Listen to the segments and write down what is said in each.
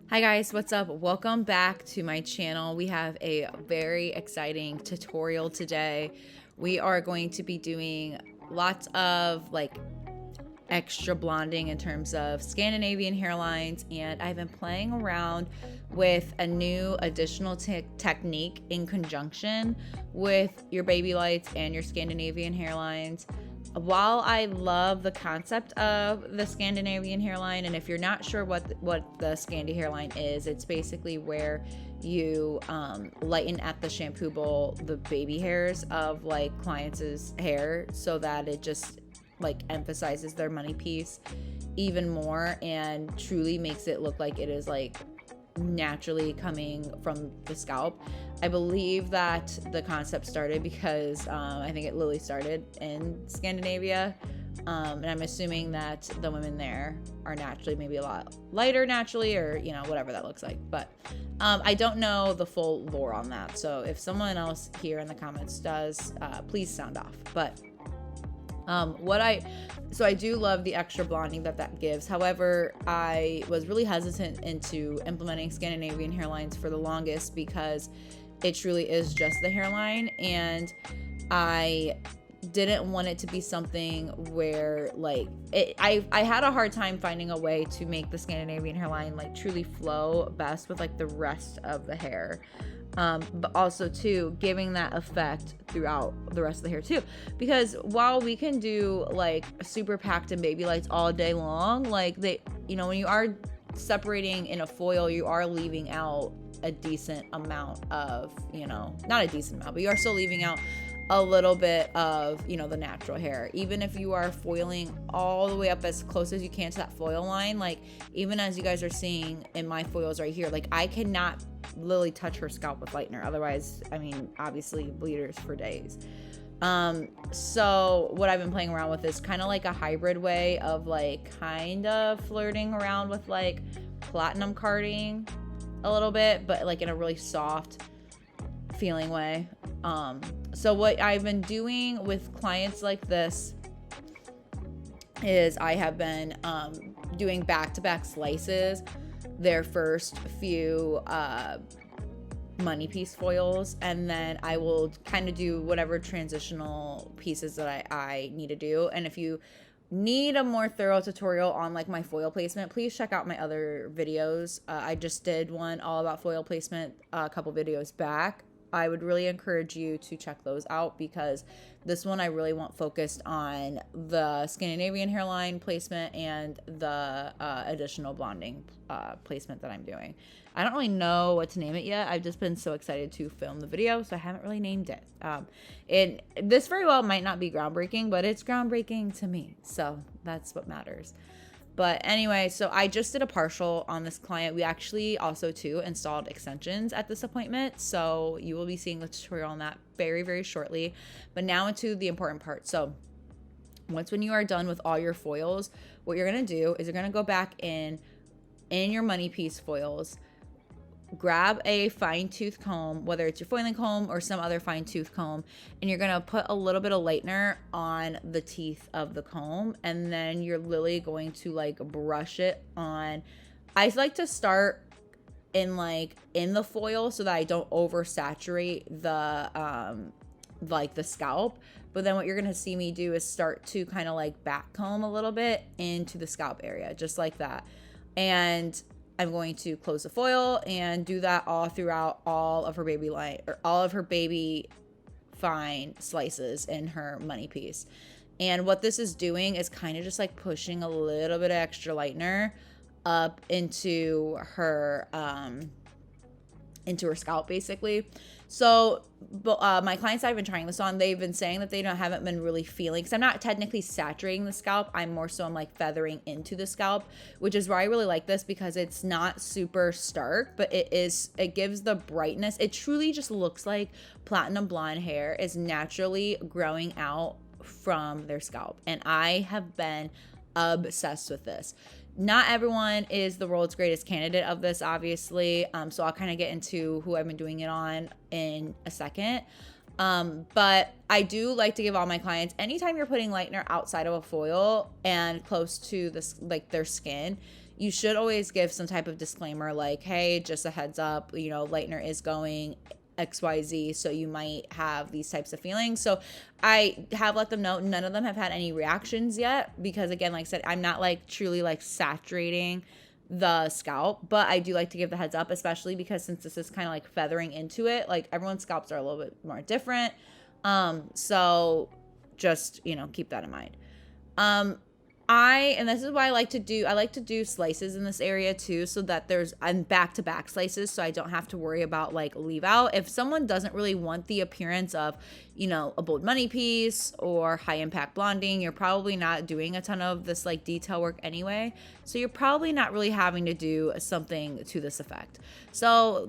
Hi guys, what's up? Welcome back to my channel. We have a very exciting tutorial today. We are going to be doing lots of extra blonding in terms of Scandinavian hairlines, and I've been playing around with a new additional technique in conjunction with your baby lights and your Scandinavian hairlines. While I love the concept of the Scandinavian hairline, and if you're not sure what the Scandi hairline is, it's basically where you lighten at the shampoo bowl the baby hairs of clients' hair so that it just emphasizes their money piece even more and truly makes it look like it is naturally coming from the scalp. I believe that the concept started because I think it literally started in Scandinavia, and I'm assuming that the women there are naturally maybe a lot lighter naturally, or whatever that looks like. But I don't know the full lore on that, so if someone else here in the comments does, please sound off. But so I do love the extra blonding that gives. However, I was really hesitant into implementing Scandinavian hairlines for the longest because it truly is just the hairline, and I didn't want it to be something where I had a hard time finding a way to make the Scandinavian hairline truly flow best with the rest of the hair. But also too giving that effect throughout the rest of the hair too, because while we can do super packed and baby lights all day long, when you are separating in a foil, you are leaving out a decent amount of, not a decent amount, but you are still leaving out a little bit of, the natural hair. Even if you are foiling all the way up as close as you can to that foil line, even as you guys are seeing in my foils right here, I cannot literally touch her scalp with lightener. Otherwise, I mean, obviously bleeders for days. So what I've been playing around with is kind of a hybrid way of kind of flirting around with platinum carding a little bit, but in a really soft feeling way. So what I've been doing with clients like this is I have been doing back-to-back slices their first few money piece foils, and then I will kind of do whatever transitional pieces that I need to do. And if you need a more thorough tutorial on my foil placement, please check out my other videos. I just did one all about foil placement a couple videos back. I would really encourage you to check those out, because this one I really want focused on the Scandinavian hairline placement and the additional blonding placement that I'm doing. I don't really know what to name it yet. I've just been so excited to film the video, so I haven't really named it. And this very well might not be groundbreaking, but it's groundbreaking to me, so that's what matters. But anyway, so I just did a partial on this client. We actually also too installed extensions at this appointment, so you will be seeing the tutorial on that very, very shortly. But now into the important part. So when you are done with all your foils, what you're gonna do is you're gonna go back in your money piece foils, grab a fine tooth comb, whether it's your foiling comb or some other fine tooth comb, and you're gonna put a little bit of lightener on the teeth of the comb, and then you're literally going to brush it on. I like to start in the foil so that I don't oversaturate the the scalp. But then what you're gonna see me do is start to kind of back comb a little bit into the scalp area, just like that. And I'm going to close the foil and do that all throughout all of her baby light, or all of her baby fine slices in her money piece. And what this is doing is kind of just pushing a little bit of extra lightener up into her scalp basically. So my clients I've been trying this on, they've been saying that they haven't been really feeling, because I'm not technically saturating the scalp, I'm more so feathering into the scalp, which is why I really like this, because it's not super stark, but it gives the brightness. It truly just looks like platinum blonde hair is naturally growing out from their scalp, and I have been obsessed with this. Not everyone is the world's greatest candidate of this, obviously. So I'll kind of get into who I've been doing it on in a second. But I do like to give all my clients, anytime you're putting lightener outside of a foil and close to this, their skin, you should always give some type of disclaimer like, hey, just a heads up, you know, lightener is going XYZ, so you might have these types of feelings. So I have let them know. None of them have had any reactions yet because, again, like I said, I'm not like truly like saturating the scalp, but I do like to give the heads up, especially because since this is kind of like feathering into it, like everyone's scalps are a little bit more different. So just, you know, keep that in mind. And this is why I like to do slices in this area too, so that I'm back-to-back slices, so I don't have to worry about like leave out. If someone doesn't really want the appearance of, you know, a bold money piece or high impact blonding, you're probably not doing a ton of this like detail work anyway. So you're probably not really having to do something to this effect. So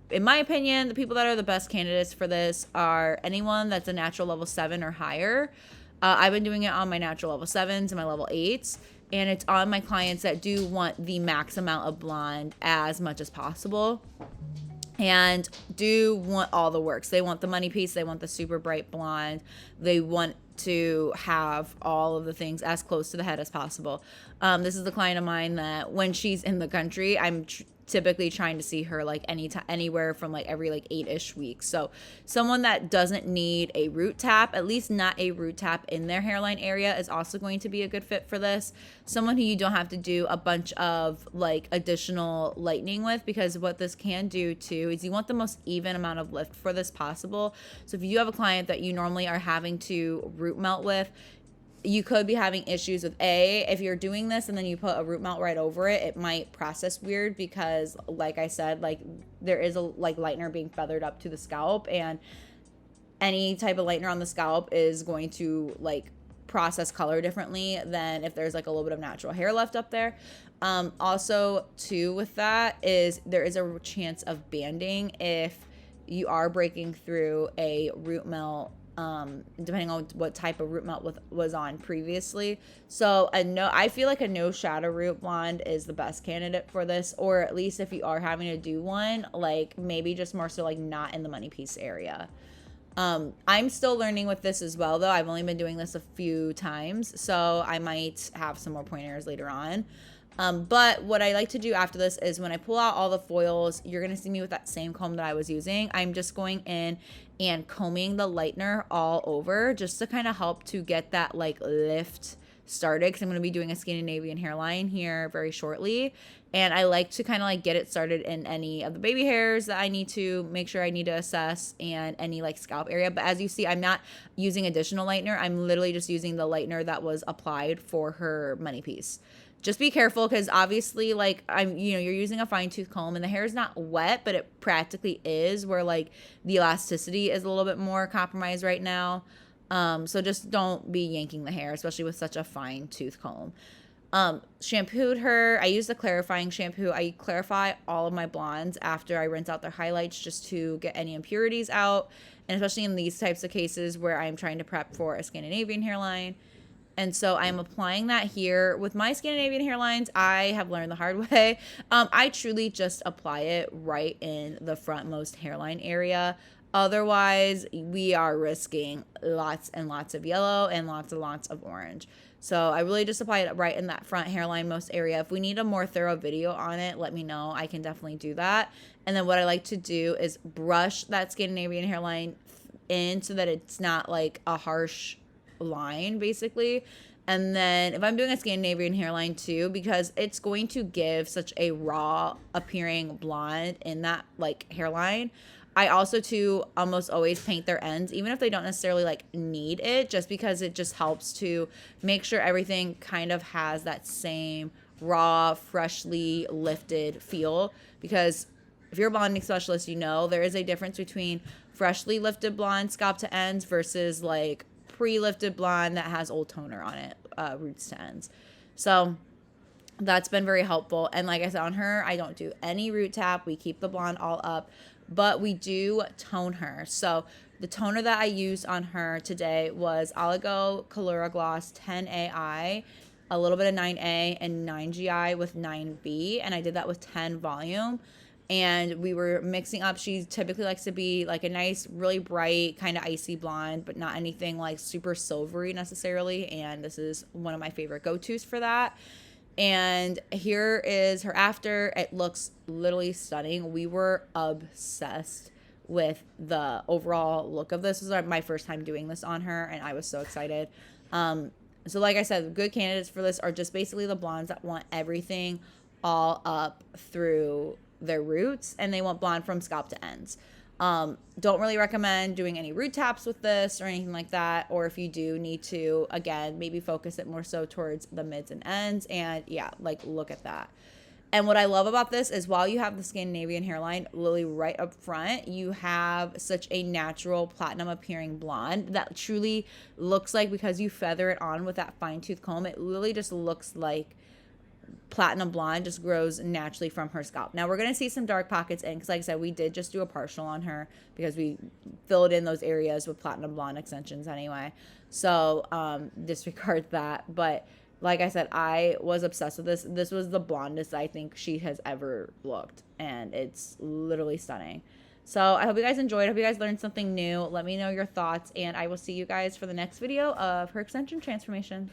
in my opinion, the people that are the best candidates for this are anyone that's a natural level 7 or higher. I've been doing it on my natural level 7s and my level 8s, and it's on my clients that do want the max amount of blonde as much as possible and do want all the works. They want the money piece, they want the super bright blonde, they want to have all of the things as close to the head as possible. This is the client of mine that when she's in the country, I'm typically trying to see her like anywhere from like every like 8-ish weeks. So someone that doesn't need a root tap, at least not a root tap in their hairline area, is also going to be a good fit for this. Someone who you don't have to do a bunch of like additional lightening with, because what this can do too is you want the most even amount of lift for this possible. So if you have a client that you normally are having to root melt with, you could be having issues with if you're doing this and then you put a root melt right over it, it might process weird because like I said, like there is a like lightener being feathered up to the scalp, and any type of lightener on the scalp is going to like process color differently than if there's like a little bit of natural hair left up there. Also too with that is there is a chance of banding if you are breaking through a root melt, depending on what type of root melt was on previously. So I feel like a no shadow root blonde is the best candidate for this, or at least if you are having to do one, like maybe just more so like not in the money piece area. I'm still learning with this as well though. I've only been doing this a few times, so I might have some more pointers later on. But what I like to do after this is when I pull out all the foils, you're going to see me with that same comb that I was using. I'm just going in and combing the lightener all over just to kind of help to get that like lift started, because I'm going to be doing a Scandinavian hairline here very shortly. And I like to kind of like get it started in any of the baby hairs that I need to make sure I need to assess, and any like scalp area. But as you see, I'm not using additional lightener. I'm literally just using the lightener that was applied for her money piece. Just be careful, because obviously like you're using a fine tooth comb and the hair is not wet, but it practically is, where like the elasticity is a little bit more compromised right now. So just don't be yanking the hair, especially with such a fine tooth comb. Shampooed her. I used a clarifying shampoo. I clarify all of my blondes after I rinse out their highlights just to get any impurities out. And especially in these types of cases where I'm trying to prep for a Scandinavian hairline. And so I'm applying that here. With my Scandinavian hairlines, I have learned the hard way. I truly just apply it right in the frontmost hairline area. Otherwise, we are risking lots and lots of yellow and lots of orange. So I really just apply it right in that front hairline most area. If we need a more thorough video on it, let me know. I can definitely do that. And then what I like to do is brush that Scandinavian hairline in so that it's not like a harsh line basically. And then if I'm doing a Scandinavian hairline too, because it's going to give such a raw appearing blonde in that like hairline, I also too almost always paint their ends, even if they don't necessarily like need it, just because it just helps to make sure everything kind of has that same raw, freshly lifted feel. Because if you're a blonding specialist, you know there is a difference between freshly lifted blonde scalp to ends versus like pre-lifted blonde that has old toner on it, roots to ends. So that's been very helpful. And like I said, on her, I don't do any root tap. We keep the blonde all up, but we do tone her. So the toner that I used on her today was OLIGO CALURA Gloss 10AI, a little bit of 9A and 9GI with 9B. And I did that with 10 volume. And we were mixing up. She typically likes to be like a nice, really bright, kind of icy blonde, but not anything like super silvery necessarily. And this is one of my favorite go-tos for that. And here is her after. It looks literally stunning. We were obsessed with the overall look of this. This was my first time doing this on her, and I was so excited. So like I said, good candidates for this are just basically the blondes that want everything all up through their roots, and they want blonde from scalp to ends. Don't really recommend doing any root taps with this or anything like that. Or if you do need to, again, maybe focus it more so towards the mids and ends. And yeah, like look at that. And what I love about this is while you have the Scandinavian hairline literally right up front, you have such a natural platinum appearing blonde that truly looks like, because you feather it on with that fine tooth comb, it literally just looks like platinum blonde just grows naturally from her scalp. Now we're going to see some dark pockets in, because like I said, we did just do a partial on her because we filled in those areas with platinum blonde extensions anyway. So disregard that. But like I said, I was obsessed with this. This was the blondest I think she has ever looked, and it's literally stunning. So I hope you guys enjoyed. I hope you guys learned something new. Let me know your thoughts, and I will see you guys for the next video of her extension transformation.